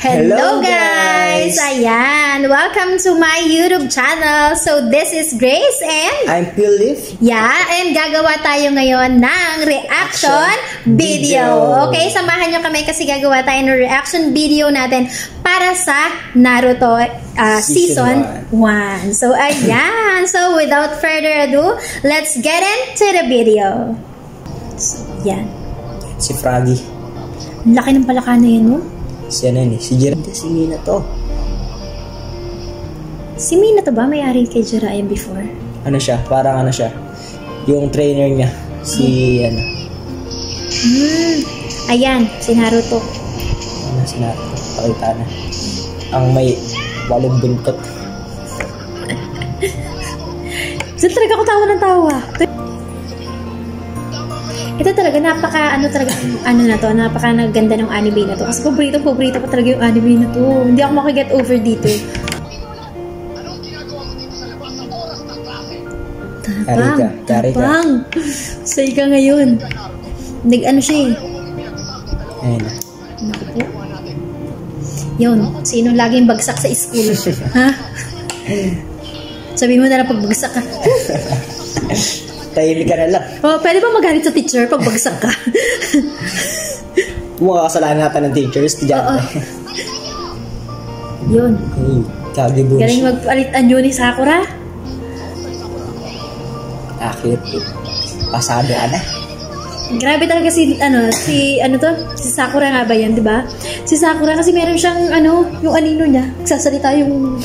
Hello guys! Ayan, welcome to my YouTube channel. So this is Grace and I'm Philip. Yeah, and gagawa tayo ngayon ng reaction video. Okay, samahan nyo kami kasi gagawa tayo ng reaction video natin para sa Naruto Season 1. So ayan, so without further ado, let's get into the video. So, yan. Si Froggy. Laki ng palaka na yun, no? Si ano yun eh, si Jiraiya. Si Mina to. Si Mina to ba? May-ari kay Jiraiya before? Ano siya? Parang ano siya? Yung trainer niya. Si ano? Ayan, si Naruto. Ano si Naruto? Pakita na. Ang may walong buntot. So talaga ako tawa ng tawa. Ito talaga, napaka naganda ng anime na to. Kasi paborito ko talaga yung anime na to. Hindi ako makaget over dito. Tapang. Say ka ngayon. Nag-ano siya eh. Ayun na. Naku po. Yun, sino laging bagsak sa school? Ha? Sabi mo na lang pagbagsak ka. Tahimik ka na lang. Oh, pwede ba magalit sa teacher pag bagsak ka? Makakasalanan natin ng teachers. Yun. Kagibus. Galing magpalitan yun ni Sakura. Akit. Pasado na. Grabe talaga si Sakura nga ba yan, di ba? Si Sakura kasi meron siyang yung anino niya. Nagsasalita yung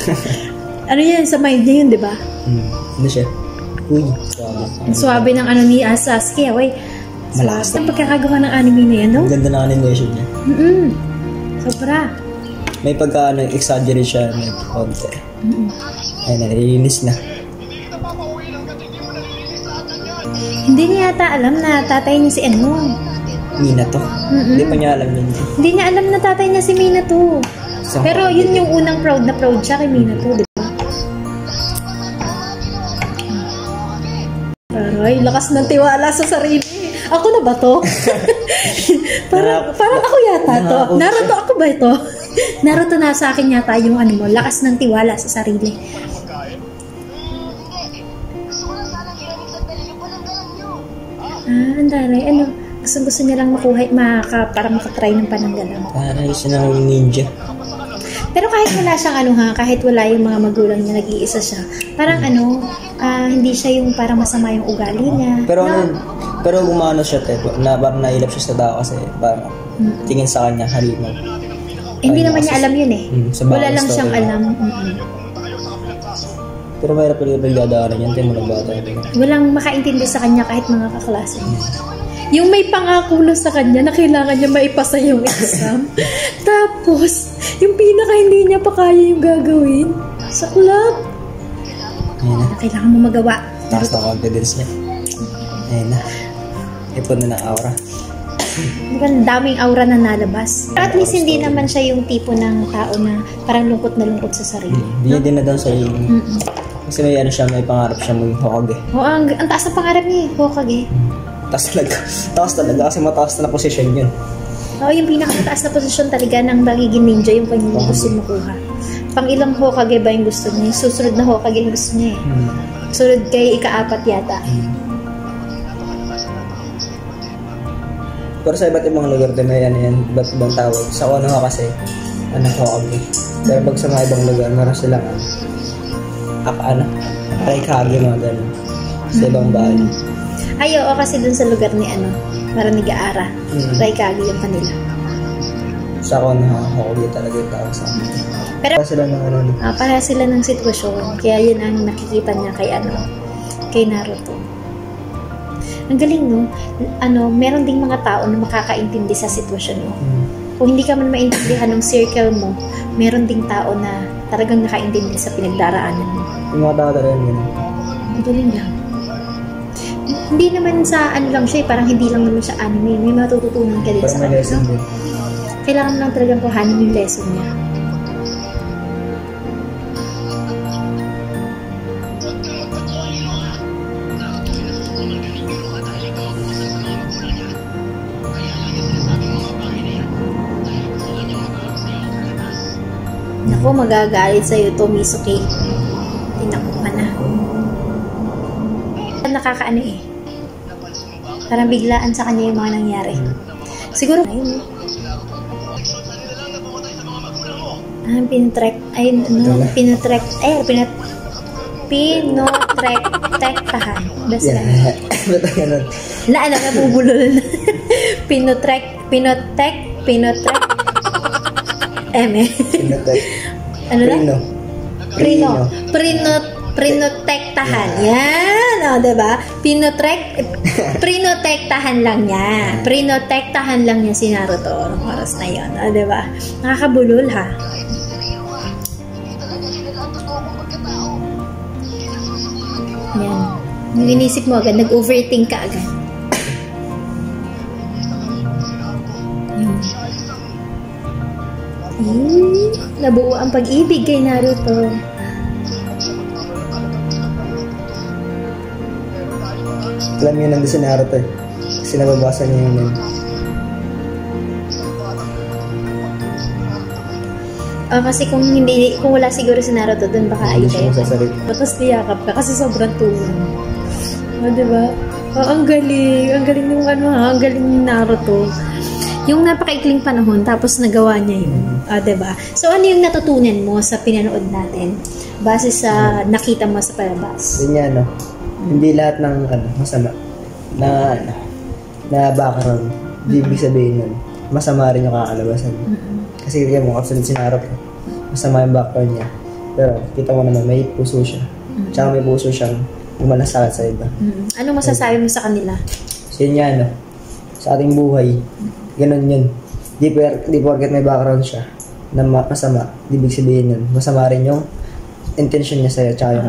ano yan, sa mind niya yun, di ba? Ano siya? Uy, suabe. Ang suabe ng ni Sasuke, away. Malakas Ang pagkakagawa ng anime na yan, no? Ang ganda ng animation niya. Sobra. May exaggerate siya ng konti. Ay, nalilinis na. Hindi niya yata alam na tatay niya si Mina to. Hindi pa niya alam yun. Hindi niya alam na tatay niya si Mina to. Pero yun yung unang proud na proud siya kay Mina to, di ba? Aray, lakas ng tiwala sa sarili. Ako na ba to? parang ako yata to. Naruto ako ba ito? Naruto na sa akin yata yung mo, lakas ng tiwala sa sarili. Andaray, gusto niya lang makuha, parang makatry ng pananggalang. Para siya ng ninja. Pero kahit wala siyang kahit wala yung mga magulang niya, nag-iisa siya. Parang hindi siya yung parang masama yung ugali niya. Pero gumano siya, na parang nailap siya sa tao kasi parang tingin sa kanya, halimaw. Hindi naman niya alam yun eh. Wala lang siyang alam. Pero mahirap yung dadaanan yan, tayo mo nagbata. Walang makaintindi sa kanya kahit mga kaklase niya. Yung may pangako na sa kanya na kailangan niya maipasa yung exam. Tapos, yung pinaka hindi niya pa kaya yung gagawin. Sa club. Ayun na. Kailangan mo magawa. Taas na confidence niya. Ayun na. Ipon na ng aura. Ang daming aura na nalabas. Pero at least hindi naman siya yung tipo ng tao na parang lungkot na lungkot sa sarili. Hindi din na daw sa kasi may may pangarap siya maging Hokage. Oo, ang taas na pangarap niya eh, Hokage. Taas talaga kasi mataas na posisyon yun. Oo, yung pinakamataas na posisyon talaga ng magiging ninja yung pag gusto makuha. Pang ilang Hokage ba yung gusto niya? Yung susunod na Hokage yung gusto niya eh. Sunod kay ika-4 yata. Pero sa iba't ibang lugar din may iba't ibang tawag. Sa Konoha kasi, Hokage. Pero pag sa mga ibang lugar, meron silang Raikage, mga ganun. Sa ibang bahay. Ay, oo, kasi dun sa lugar ni parang ni Gaara. Raikage yung kanila. Sa Konoha, Hokage talaga yung tawag sa amin. Pero para sila ng sitwasyon. Kaya yun ang nakikita niya kay Naruto. Ang galing, no? Meron ding mga tao na makakaintindi sa sitwasyon mo. Kung hindi ka man maintindihan ng circle mo, meron ding tao na talagang nakaintindi sa pinagdaraanan mo. Yung mga tao talaga yun. Ang galing lang. Hindi naman sa lang siya, parang hindi lang naman siya anime. May matututunan ka din sa kanya. Kailangan lang talagang kuhanin yung lesson niya. Naku, magagalit sa'yo to, Mizuki. Tinakot na. Nakakaano eh. Parang biglaan sa kanya yung mga nangyari. Siguro, ayun. Pinotrek-tektahan. Basta Yeah. Ba't ganun? nabubulol na. Pinotrek, Pinotek. ano na? Prino. Prinotektahan. Yan. O, diba? Prinotektahan lang niya. Prinotektahan lang niya si Naruto ng oras na yun. O, diba? Nakakabulol, ha? Yan. Yung inisip mo agad, nag-overthink ka agad. Nabuo ang pag-ibig kay Naruto. Alam yun nandun si Naruto eh. Kasi nababasa niya yun. Kasi kung wala siguro si Naruto doon, baka ay kayo. Tapos liyakap ka kasi sobrang tulong. Diba? Ang galing. Ang galing ng ang galing ng Naruto. Yung napakaikling panahon, tapos nagawa niya yun. Diba? So, ano yung natutunan mo sa pinanood natin? Base sa nakita mo sa palabas? Yun nga, no? Hindi lahat ng masama na background. Hindi ibig sabihin nun. Masama rin yung kakalabasan. Kasi kaya mo, absolute si Naruto. Masama yung background niya. Pero kita mo naman, may puso siya. Tsaka may puso siyang umalasakit sa iba. Anong masasabi mo sa kanila? So yun nga, no? Sa ating buhay, ganun yun. Di porket may background siya na masama. Di ibig sabihin nun. Masama rin yung intention niya sa'yo tsaka yung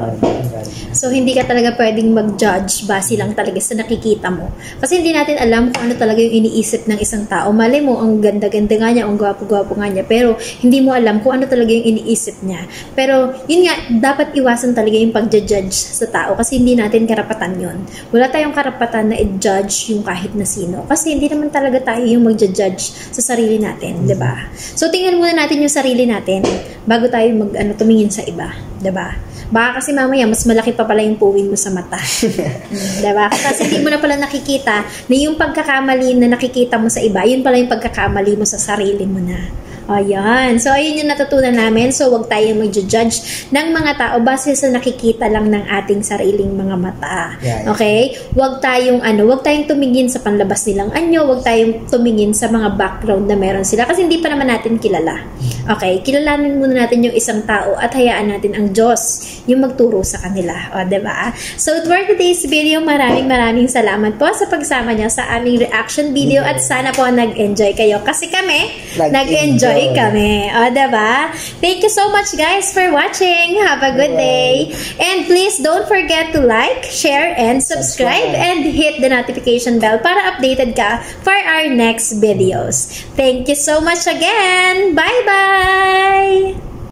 So, hindi ka talaga pwedeng mag-judge base lang talaga sa nakikita mo. Kasi hindi natin alam kung ano talaga yung iniisip ng isang tao. Malay mo, ang ganda-ganda nga niya, ang gwapo-gwapo nga niya, pero hindi mo alam kung ano talaga yung iniisip niya. Pero, yun nga, dapat iwasan talaga yung pag-judge sa tao kasi hindi natin karapatan yun. Wala tayong karapatan na i-judge yung kahit na sino. Kasi hindi naman talaga tayo yung mag-judge sa sarili natin, diba? So, tingnan muna natin yung sarili natin bago tayo tumingin sa iba. Diba? Baka kasi mamaya mas malaki pa pala yung puwin mo sa mata. Diba? Kasi hindi mo na pala nakikita na yung pagkakamali na nakikita mo sa iba, yun pala yung pagkakamali mo sa sarili mo na. Ayan. So, ayun yung natutunan namin. So, wag tayong mag-judge ng mga tao base sa nakikita lang ng ating sariling mga mata. Okay? Wag tayong tumingin sa panlabas nilang anyo, wag tayong tumingin sa mga background na meron sila kasi hindi pa naman natin kilala. Okay? Kilalanin muna natin yung isang tao at hayaan natin ang Diyos yung magturo sa kanila. O, diba? So, for today's video, maraming salamat po sa pagsama niyo sa aming reaction video at sana po nag-enjoy kayo kasi kami nag-enjoy kami. O, diba? Thank you so much, guys, for watching. Have a good day. And please don't forget to like, share, and subscribe and hit the notification bell para updated ka for our next videos. Thank you so much again. Bye-bye!